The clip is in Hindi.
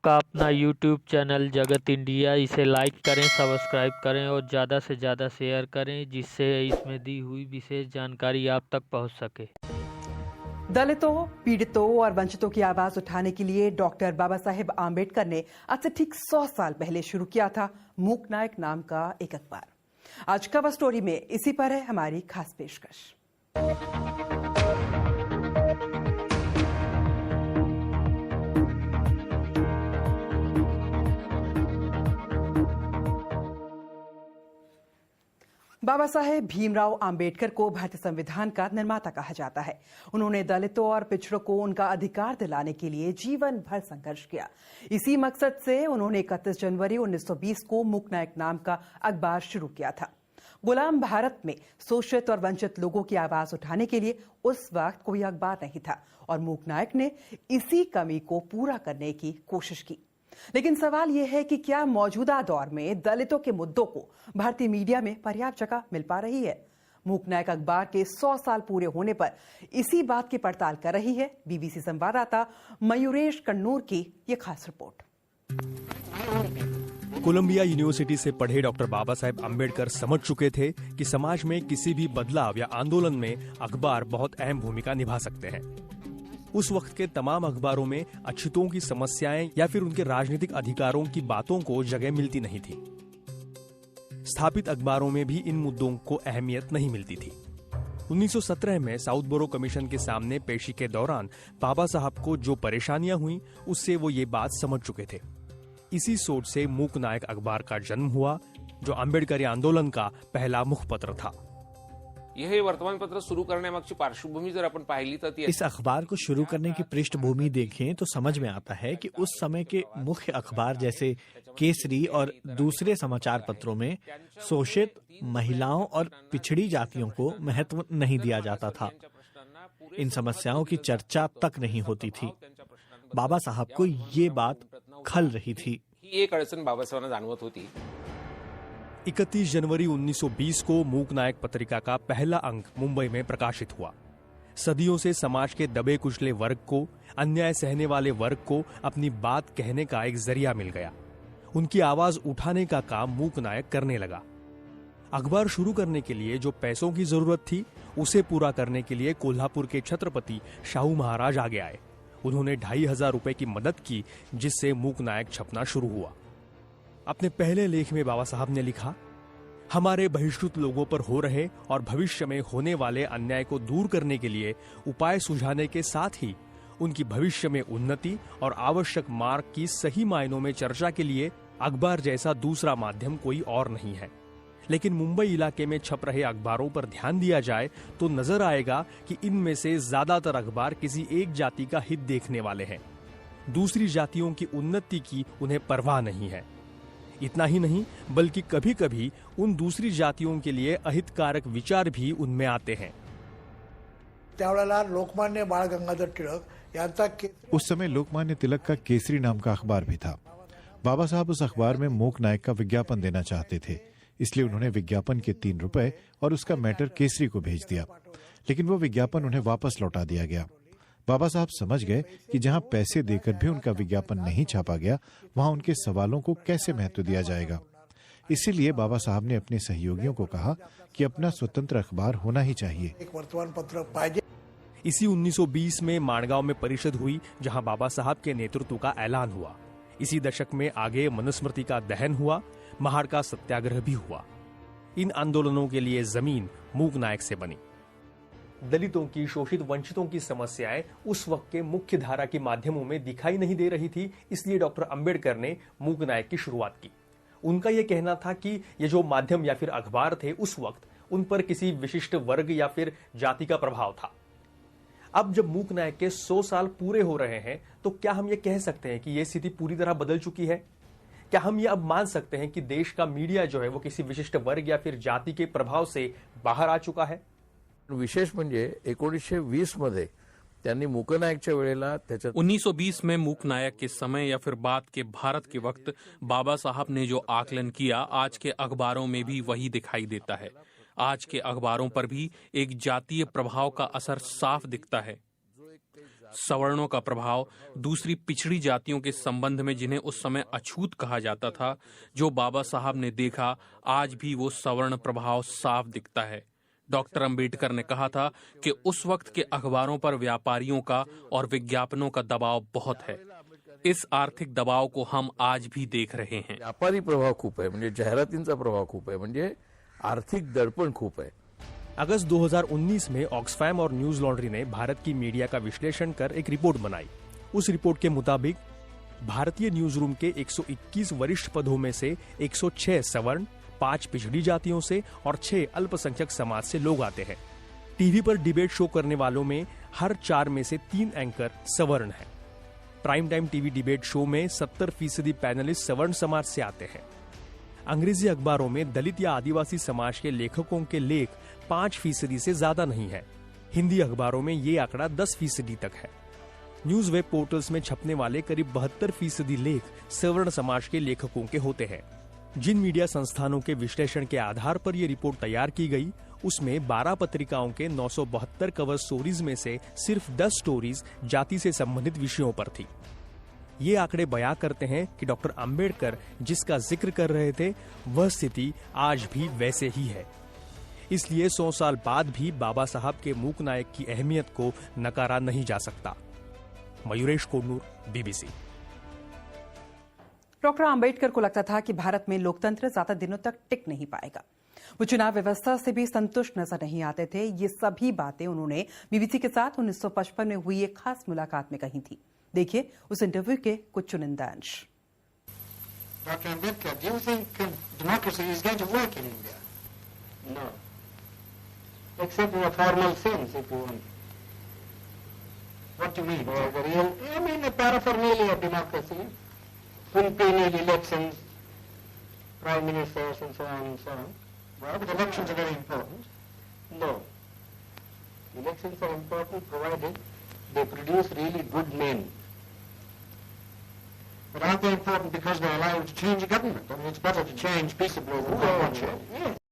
आपका अपना YouTube चैनल जगत इंडिया, इसे लाइक करें, सब्सक्राइब करें और ज़्यादा से ज़्यादा शेयर करें, जिससे इसमें दी हुई विशेष जानकारी आप तक पहुंच सके। दलितों, पीड़ितों और वंचितों की आवाज उठाने के लिए डॉक्टर बाबा साहेब आम्बेडकर ने आज से ठीक 100 साल पहले शुरू किया था मूक नायक नाम का एक अखबार। आज कवर स्टोरी में इसी पर है हमारी खास पेशकश। बाबा साहेब भीमराव आम्बेडकर को भारतीय संविधान का निर्माता कहा जाता है। उन्होंने दलितों और पिछड़ों को उनका अधिकार दिलाने के लिए जीवन भर संघर्ष किया। इसी मकसद से उन्होंने 31 जनवरी 1920 को मूक नायक नाम का अखबार शुरू किया था। गुलाम भारत में शोषित और वंचित लोगों की आवाज उठाने के लिए उस वक्त कोई अखबार नहीं था और मूक नायक ने इसी कमी को पूरा करने की कोशिश की। लेकिन सवाल यह है कि क्या मौजूदा दौर में दलितों के मुद्दों को भारतीय मीडिया में पर्याप्त जगह मिल पा रही है? मूक नायक अखबार के 100 साल पूरे होने पर इसी बात की पड़ताल कर रही है बीबीसी संवाददाता मयूरेश कन्नूर की ये खास रिपोर्ट। कोलंबिया यूनिवर्सिटी से पढ़े डॉक्टर बाबा साहेब अम्बेडकर समझ चुके थे कि समाज में किसी भी बदलाव या आंदोलन में अखबार बहुत अहम भूमिका निभा सकते हैं। उस वक्त के तमाम अखबारों में अछूतों की समस्याएं या फिर उनके राजनीतिक अधिकारों की बातों को जगह मिलती नहीं थी। स्थापित अखबारों में भी इन मुद्दों को अहमियत नहीं मिलती थी। 1917 में साउथबोरो कमीशन के सामने पेशी के दौरान बाबा साहब को जो परेशानियां हुई, उससे वो ये बात समझ चुके थे। इसी सोच से मूक नायक अखबार का जन्म हुआ, जो आंबेडकरी आंदोलन का पहला मुखपत्र था। हे वर्तमानपत्र सुरू करण्यामागची पार्श्वभूमी जर आपण पाहिली तर इस अखबार को शुरू करने की पृष्ठभूमि देखें तो समझ में आता है कि उस समय के मुख्य अखबार जैसे केसरी और दूसरे समाचार पत्रों में शोषित महिलाओं और पिछड़ी जातियों को महत्व नहीं दिया जाता था। इन समस्याओं की चर्चा तक नहीं होती थी। बाबा साहब को ये बात खल रही थी। ही एक अडचण बाबासाहेबांना जाणवत होती। 31 जनवरी 1920 को मूक नायक पत्रिका का पहला अंक मुंबई में प्रकाशित हुआ। सदियों से समाज के दबे कुचले वर्ग को, अन्याय सहने वाले वर्ग को अपनी बात कहने का एक जरिया मिल गया। उनकी आवाज उठाने का काम मूक नायक करने लगा। अखबार शुरू करने के लिए जो पैसों की जरूरत थी, उसे पूरा करने के लिए कोल्हापुर के छत्रपति शाहू महाराज आगे आए। उन्होंने 2500 रुपए की मदद की, जिससे मूक नायक छपना शुरू हुआ। अपने पहले लेख में बाबा साहब ने लिखा, हमारे बहिष्कृत लोगों पर हो रहे और भविष्य में होने वाले अन्याय को दूर करने के लिए उपाय सुझाने के साथ ही उनकी भविष्य में उन्नति और आवश्यक मार्ग की सही मायनों में चर्चा के लिए अखबार जैसा दूसरा माध्यम कोई और नहीं है। लेकिन मुंबई इलाके में छप रहे अखबारों पर ध्यान दिया जाए तो नजर आएगा कि इनमें से ज्यादातर अखबार किसी एक जाति का हित देखने वाले हैं। दूसरी जातियों की उन्नति की उन्हें परवाह नहीं है। इतना ही नहीं, बल्कि कभी कभी उन दूसरी जातियों के लिए अहितकारक विचार भी उनमें आते हैं। लोकमान्य बाळ गंगाधर टिळक यांचा उस समय लोकमान्य तिलक का केसरी नाम का अखबार भी था। बाबा साहब उस अखबार में मूक नायक का विज्ञापन देना चाहते थे, इसलिए उन्होंने विज्ञापन के 3 रुपए और उसका मैटर केसरी को भेज दिया। लेकिन वो विज्ञापन उन्हें वापस लौटा दिया गया। बाबा साहब समझ गए कि जहां पैसे देकर भी उनका विज्ञापन नहीं छापा गया, वहां उनके सवालों को कैसे महत्व दिया जाएगा। इसीलिए बाबा साहब ने अपने सहयोगियों को कहा कि अपना स्वतंत्र अखबार होना ही चाहिए। एक वर्तमान पत्र पाहिजे। इसी 1920 में माणगांव में परिषद हुई, जहां बाबा साहब के नेतृत्व का ऐलान हुआ। इसी दशक में आगे मनुस्मृति का दहन हुआ, महाड़ का सत्याग्रह भी हुआ। इन आंदोलनों के लिए जमीन मूक नायक से बनी। दलितों की, शोषित वंचितों की समस्याएं उस वक्त के मुख्य धारा के माध्यमों में दिखाई नहीं दे रही थी, इसलिए डॉक्टर अंबेडकर ने मूक नायक की शुरुआत की। उनका यह कहना था कि ये जो माध्यम या फिर अखबार थे उस वक्त, उन पर किसी विशिष्ट वर्ग या फिर जाति का प्रभाव था। अब जब मूक नायक के 100 साल पूरे हो रहे हैं, तो क्या हम ये कह सकते हैं कि ये स्थिति पूरी तरह बदल चुकी है? क्या हम ये अब मान सकते हैं कि देश का मीडिया जो है वो किसी विशिष्ट वर्ग या फिर जाति के प्रभाव से बाहर आ चुका है? विशेष म्हणजे 1920 मध्ये त्यांनी मूकनायकच्या वेळेला त्याच्यात 1920 में मूक नायक के समय या फिर बाद के भारत के वक्त बाबा साहब ने जो आकलन किया, आज के अखबारों में भी वही दिखाई देता है। आज के अखबारों पर भी एक जातीय प्रभाव का असर साफ दिखता है। सवर्णों का प्रभाव, दूसरी पिछड़ी जातियों के संबंध में जिन्हें उस समय अछूत कहा जाता था, जो बाबा साहब ने देखा, आज भी वो सवर्ण प्रभाव साफ दिखता है। डॉक्टर अंबेडकर ने कहा था कि उस वक्त के अखबारों पर व्यापारियों का और विज्ञापनों का दबाव बहुत है। इस आर्थिक दबाव को हम आज भी देख रहे हैं। व्यापारी प्रभाव खूप आहे, म्हणजे जाहिरातींचा प्रभाव खूप आहे, म्हणजे आर्थिक दडपण खूप आहे। अगस्त 2019 में ऑक्सफैम और न्यूज लॉन्ड्री ने भारत की मीडिया का विश्लेषण कर एक रिपोर्ट बनाई। उस रिपोर्ट के मुताबिक भारतीय न्यूज रूम के 121 वरिष्ठ पदों में से 106 सवर्ण, 5 पिछड़ी जातियों से और 6 अल्पसंख्यक समाज से लोग आते हैं। टीवी पर डिबेट शो करने वालों में हर 4 में से 3 एंकर सवर्ण हैं। Prime time TV debate show में 70% पैनलिस्ट सवर्ण समाज से आते हैं। अंग्रेजी अखबारों में दलित या आदिवासी समाज के लेखकों के लेख 5% से ज्यादा नहीं है। हिंदी अखबारों में ये आंकड़ा 10% तक है। न्यूज वेब पोर्टल्स में छपने वाले करीब 72% लेख सवर्ण समाज के लेखकों के होते हैं। जिन मीडिया संस्थानों के विश्लेषण के आधार पर यह रिपोर्ट तैयार की गई, उसमें 12 पत्रिकाओं के 972 कवर स्टोरीज में से सिर्फ 10 स्टोरीज जाति से संबंधित विषयों पर थी। ये आंकड़े बयां करते हैं कि डॉक्टर अंबेडकर जिसका जिक्र कर रहे थे, वह स्थिति आज भी वैसे ही है। इसलिए 100 साल बाद भी बाबा साहब के मूक नायक की अहमियत को नकारा नहीं जा सकता। मयूरेश कोनूर, बीबीसी। डॉक्टर अंबेडकर को लगता था कि भारत में लोकतंत्र ज्यादा दिनों तक टिक नहीं पाएगा। वो चुनाव व्यवस्था से भी संतुष्ट नजर नहीं आते थे। ये सभी बातें उन्होंने बीबीसी के साथ 1955 में हुई एक खास मुलाकात में कही थी। देखिए उस इंटरव्यू के कुछ चुनिंदा अंश। Dr. Ambedkar, do you think democracy is going to work in India? No. Except in a formal sense, if you want. What do you mean? The real, I mean the paraphernalia of democracy, full penal elections, prime ministers and so on and so on. Well, but elections are very important. No. Elections are important provided they produce really good men. But aren't they important because they allow you to change a government? I mean, it's better to change peaceably than not. Yes.